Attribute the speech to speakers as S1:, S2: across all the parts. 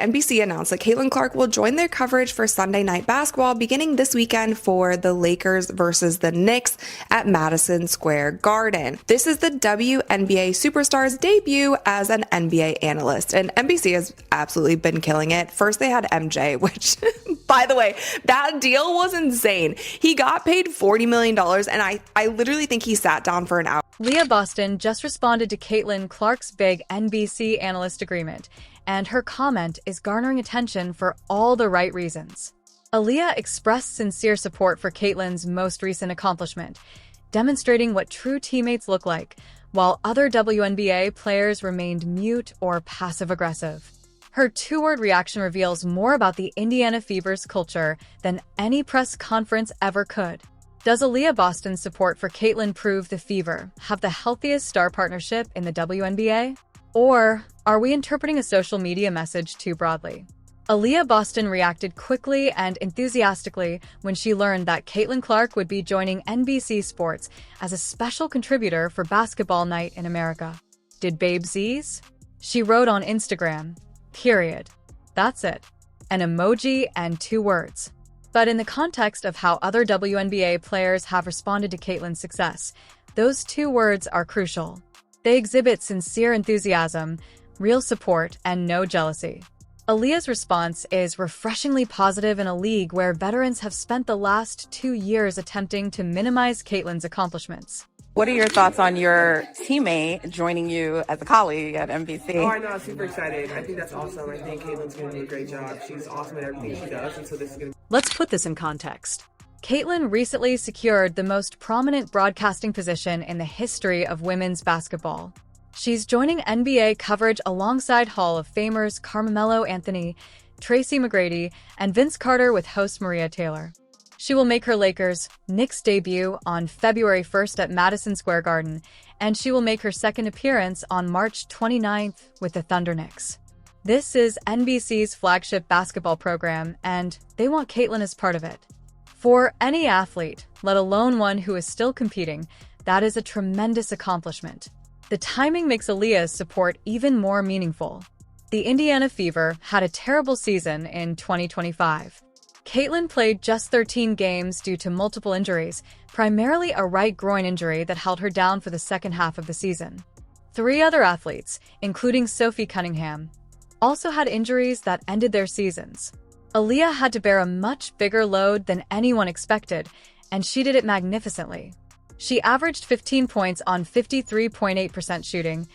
S1: NBC announced that Caitlin Clark will join their coverage for Sunday Night Basketball beginning this weekend for the Lakers versus the Knicks at Madison Square Garden. This is the WNBA superstar's debut as an NBA analyst, and NBC has absolutely been killing it. First, they had MJ, which, by the way, that deal was insane. He got paid $40 million, and I literally think he sat down for an hour.
S2: Aliyah Boston just responded to Caitlin Clark's big NBC Analyst agreement, and her comment is garnering attention for all the right reasons. Aliyah expressed sincere support for Caitlin's most recent accomplishment, demonstrating what true teammates look like, while other WNBA players remained mute or passive-aggressive. Her two-word reaction reveals more about the Indiana Fever's culture than any press conference ever could. Does Aliyah Boston's support for Caitlin prove the Fever have the healthiest star partnership in the WNBA? Or are we interpreting a social media message too broadly? Aliyah Boston reacted quickly and enthusiastically when she learned that Caitlin Clark would be joining NBC Sports as a special contributor for Basketball Night in America. Did Babe Z's? She wrote on Instagram, period. That's it. An emoji and 2 words. But in the context of how other WNBA players have responded to Caitlin's success, those 2 words are crucial. They exhibit sincere enthusiasm, real support, and no jealousy. Aliyah's response is refreshingly positive in a league where veterans have spent the last 2 years attempting to minimize Caitlin's accomplishments.
S3: What are your thoughts on your teammate joining you as a colleague at NBC?
S4: Oh, I know. I'm super excited. I think that's awesome. I think Caitlin's going to do a great job. She's awesome at everything she does, and so this is going to...
S2: Let's put this in context. Caitlin recently secured the most prominent broadcasting position in the history of women's basketball. She's joining NBA coverage alongside Hall of Famers Carmelo Anthony, Tracy McGrady, and Vince Carter with host Maria Taylor. She will make her Lakers-Knicks debut on February 1st at Madison Square Garden, and she will make her second appearance on March 29th with the Thunder Knicks. This is NBC's flagship basketball program, and they want Caitlin as part of it. For any athlete, let alone one who is still competing, that is a tremendous accomplishment. The timing makes Aliyah's support even more meaningful. The Indiana Fever had a terrible season in 2025. Caitlin played just 13 games due to multiple injuries, primarily a right groin injury that held her down for the second half of the season. 3 other athletes, including Sophie Cunningham, also had injuries that ended their seasons. Aliyah had to bear a much bigger load than anyone expected, and she did it magnificently. She averaged 15 points on 53.8% shooting,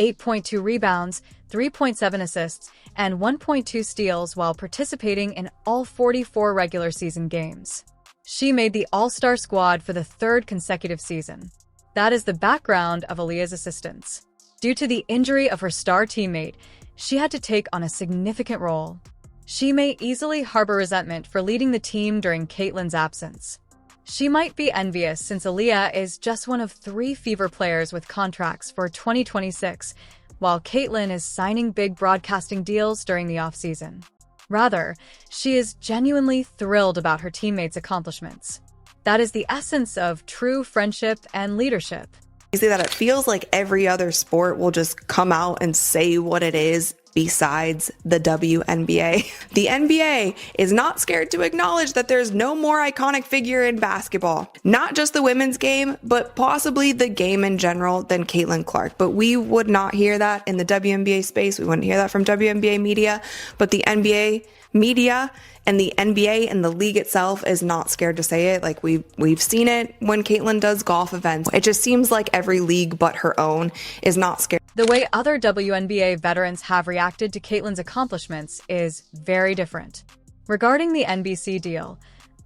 S2: 8.2 rebounds, 3.7 assists, and 1.2 steals while participating in all 44 regular season games. She made the All-Star squad for the 3rd consecutive season. That is the background of Aliyah's assistance. Due to the injury of her star teammate, she had to take on a significant role. She may easily harbor resentment for leading the team during Caitlin's absence. She might be envious since Aliyah is just one of 3 Fever players with contracts for 2026, while Caitlin is signing big broadcasting deals during the offseason. Rather, she is genuinely thrilled about her teammates' accomplishments. That is the essence of true friendship and leadership.
S1: You see that it feels like every other sport will just come out and say what it is besides the WNBA. The NBA is not scared to acknowledge that there's no more iconic figure in basketball. Not just the women's game, but possibly the game in general than Caitlin Clark. But we would not hear that in the WNBA space. We wouldn't hear that from WNBA media. But the NBA media and the NBA and the league itself is not scared to say it. Like we've seen it when Caitlin does golf events. It just seems like every league but her own is not scared.
S2: The way other WNBA veterans have reacted to Caitlin's accomplishments is very different. Regarding the NBC deal,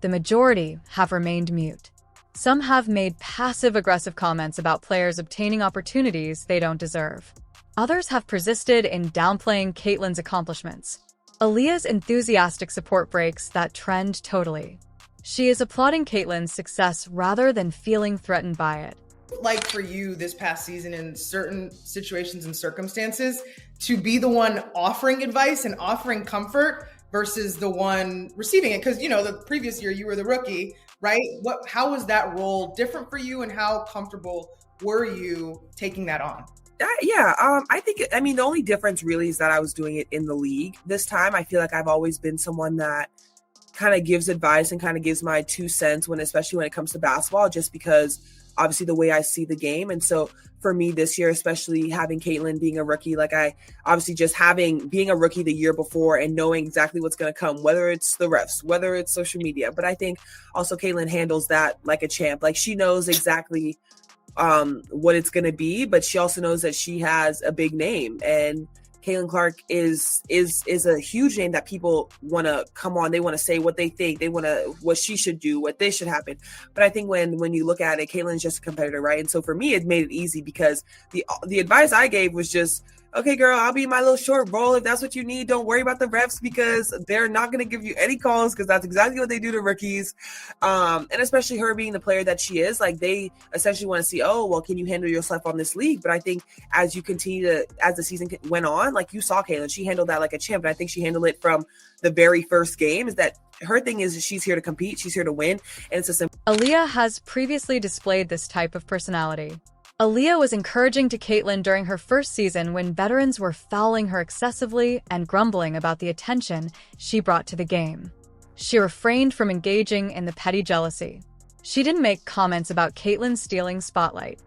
S2: the majority have remained mute. Some have made passive-aggressive comments about players obtaining opportunities they don't deserve. Others have persisted in downplaying Caitlin's accomplishments. Aliyah's enthusiastic support breaks that trend totally. She is applauding Caitlin's success rather than feeling threatened by it.
S4: Like for you this past season in certain situations and circumstances to be the one offering advice and offering comfort versus the one receiving it? Because, the previous year you were the rookie, right? How was that role different for you and how comfortable were you taking that on?
S5: I think, I mean, the only difference really is that I was doing it in the league this time. I feel like I've always been someone that kind of gives advice and kind of gives my 2 cents especially when it comes to basketball, just because obviously the way I see the game. And so for me this year, especially having Caitlin being a rookie, like I obviously just being a rookie the year before and knowing exactly what's going to come, whether it's the refs, whether it's social media. But I think also Caitlin handles that like a champ. Like she knows exactly what it's going to be, but she also knows that she has a big name, and Caitlin Clark is a huge name that people want to come on. They want to say what they think. They want to what she should do, what they should happen. But I think when you look at it, Caitlin's just a competitor, right? And so for me, it made it easy because the advice I gave was just, okay, girl, I'll be my little short roll. If that's what you need, don't worry about the refs because they're not going to give you any calls because that's exactly what they do to rookies. And especially her being the player that she is, like they essentially want to see, oh, well, can you handle yourself on this league? But I think as the season went on, like you saw Caitlin, she handled that like a champ. And I think she handled it from the very first game. Is that her thing is she's here to compete. She's here to win. And it's a simple.
S2: Aliyah has previously displayed this type of personality. Aliyah was encouraging to Caitlin during her first season when veterans were fouling her excessively and grumbling about the attention she brought to the game. She refrained from engaging in the petty jealousy. She didn't make comments about Caitlin stealing spotlight.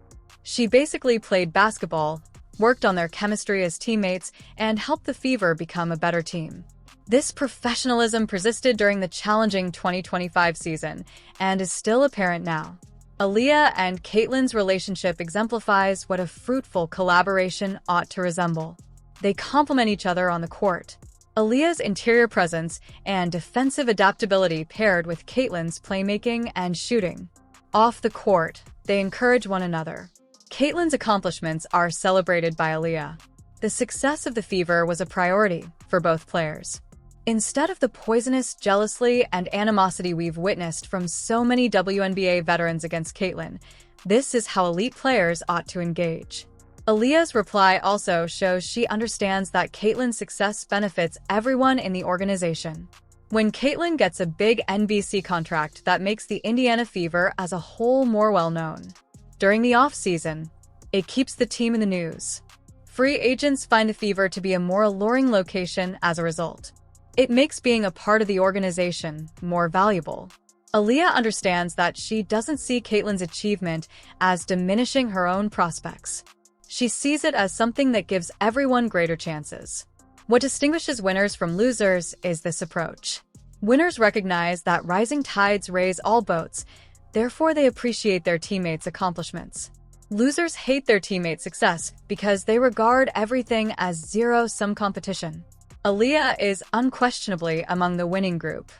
S2: She basically played basketball, worked on their chemistry as teammates, and helped the Fever become a better team. This professionalism persisted during the challenging 2025 season and is still apparent now. Aliyah and Caitlin's relationship exemplifies what a fruitful collaboration ought to resemble. They complement each other on the court. Aliyah's interior presence and defensive adaptability paired with Caitlin's playmaking and shooting. Off the court, they encourage one another. Caitlin's accomplishments are celebrated by Aliyah. The success of the Fever was a priority for both players. Instead of the poisonous jealousy and animosity we've witnessed from so many WNBA veterans against Caitlin, this is how elite players ought to engage. Aliyah's reply also shows she understands that Caitlin's success benefits everyone in the organization. When Caitlin gets a big NBC contract, that makes the Indiana Fever as a whole more well-known. During the off-season, it keeps the team in the news. Free agents find the Fever to be a more alluring location as a result. It makes being a part of the organization more valuable. Aliyah understands that she doesn't see Caitlin's achievement as diminishing her own prospects. She sees it as something that gives everyone greater chances. What distinguishes winners from losers is this approach. Winners recognize that rising tides raise all boats, therefore they appreciate their teammates' accomplishments. Losers hate their teammates' success because they regard everything as zero-sum competition. Aliyah is unquestionably among the winning group.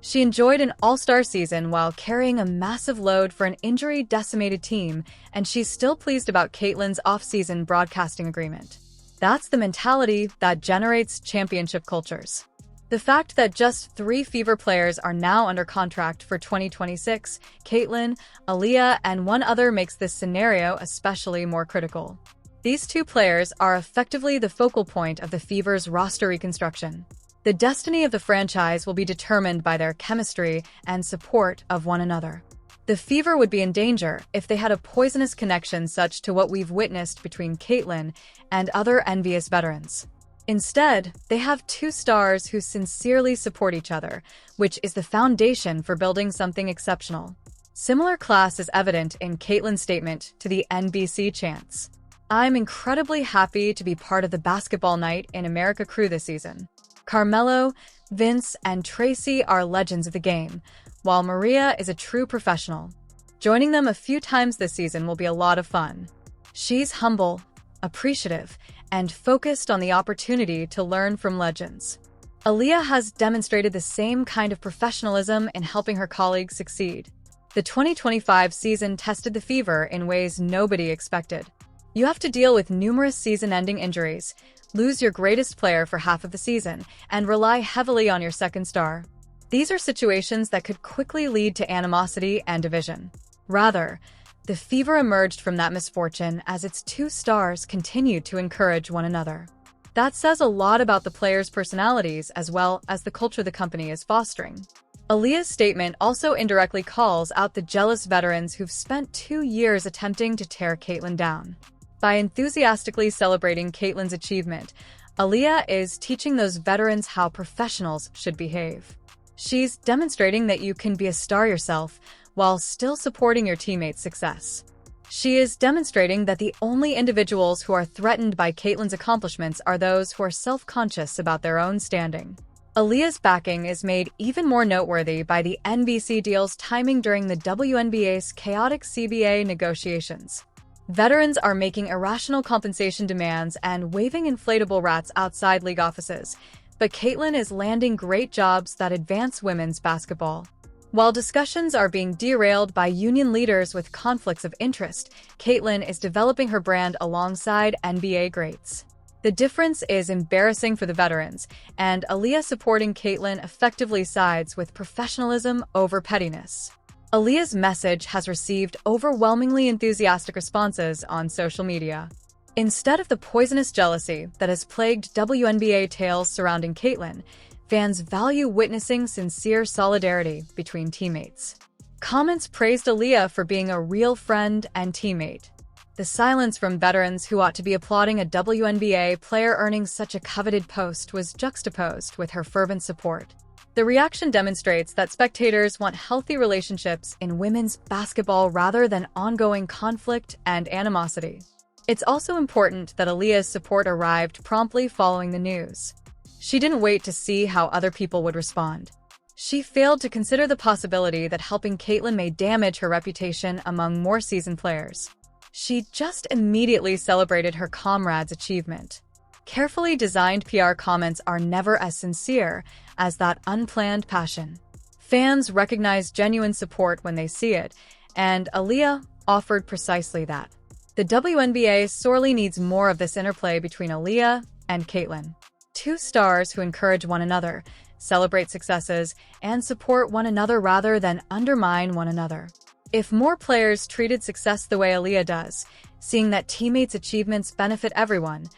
S2: She enjoyed an all-star season while carrying a massive load for an injury-decimated team, and she's still pleased about Caitlin's off-season broadcasting agreement. That's the mentality that generates championship cultures. The fact that just 3 Fever players are now under contract for 2026, Caitlin, Aliyah, and one other makes this scenario especially more critical. These 2 players are effectively the focal point of the Fever's roster reconstruction. The destiny of the franchise will be determined by their chemistry and support of one another. The Fever would be in danger if they had a poisonous connection such to what we've witnessed between Caitlin and other envious veterans. Instead, they have 2 stars who sincerely support each other, which is the foundation for building something exceptional. Similar class is evident in Caitlin's statement to the NBC Chants. I'm incredibly happy to be part of the Basketball Night in America crew this season. Carmelo, Vince, and Tracy are legends of the game, while Maria is a true professional. Joining them a few times this season will be a lot of fun. She's humble, appreciative, and focused on the opportunity to learn from legends. Aliyah has demonstrated the same kind of professionalism in helping her colleagues succeed. The 2025 season tested the Fever in ways nobody expected. You have to deal with numerous season-ending injuries, lose your greatest player for half of the season, and rely heavily on your second star. These are situations that could quickly lead to animosity and division. Rather, the Fever emerged from that misfortune as its 2 stars continued to encourage one another. That says a lot about the players' personalities as well as the culture the company is fostering. Aliyah's statement also indirectly calls out the jealous veterans who've spent 2 years attempting to tear Caitlin down. By enthusiastically celebrating Caitlyn's achievement, Aliyah is teaching those veterans how professionals should behave. She's demonstrating that you can be a star yourself while still supporting your teammates' success. She is demonstrating that the only individuals who are threatened by Caitlyn's accomplishments are those who are self-conscious about their own standing. Aliyah's backing is made even more noteworthy by the NBC deal's timing during the WNBA's chaotic CBA negotiations. Veterans are making irrational compensation demands and waving inflatable rats outside league offices, but Caitlyn is landing great jobs that advance women's basketball. While discussions are being derailed by union leaders with conflicts of interest, Caitlyn is developing her brand alongside NBA greats. The difference is embarrassing for the veterans, and Aliyah supporting Caitlyn effectively sides with professionalism over pettiness. Aliyah's message has received overwhelmingly enthusiastic responses on social media. Instead of the poisonous jealousy that has plagued WNBA tales surrounding Caitlyn, fans value witnessing sincere solidarity between teammates. Comments praised Aliyah for being a real friend and teammate. The silence from veterans who ought to be applauding a WNBA player earning such a coveted post was juxtaposed with her fervent support. The reaction demonstrates that spectators want healthy relationships in women's basketball rather than ongoing conflict and animosity. It's also important that Aliyah's support arrived promptly following the news. She didn't wait to see how other people would respond. She failed to consider the possibility that helping Caitlyn may damage her reputation among more seasoned players. She just immediately celebrated her comrade's achievement. Carefully designed PR comments are never as sincere as that unplanned passion. Fans recognize genuine support when they see it, and Aliyah offered precisely that. The WNBA sorely needs more of this interplay between Aliyah and Caitlyn. Two stars who encourage one another, celebrate successes, and support one another rather than undermine one another. If more players treated success the way Aliyah does, seeing that teammates' achievements benefit everyone,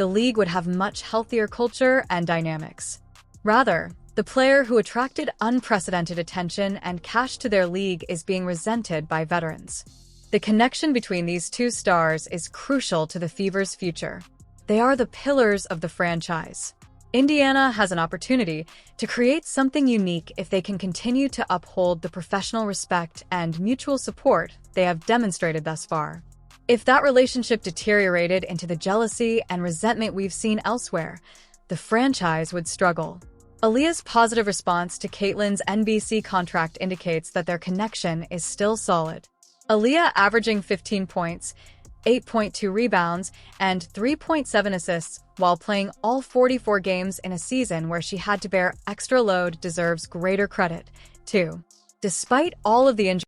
S2: the league would have much healthier culture and dynamics. Rather, the player who attracted unprecedented attention and cash to their league is being resented by veterans. The connection between these two stars is crucial to the Fever's future. They are the pillars of the franchise. Indiana has an opportunity to create something unique if they can continue to uphold the professional respect and mutual support they have demonstrated thus far. If that relationship deteriorated into the jealousy and resentment we've seen elsewhere, the franchise would struggle. Aliyah's positive response to Caitlyn's NBC contract indicates that their connection is still solid. Aliyah averaging 15 points, 8.2 rebounds, and 3.7 assists while playing all 44 games in a season where she had to bear extra load deserves greater credit, too. Despite all of the injuries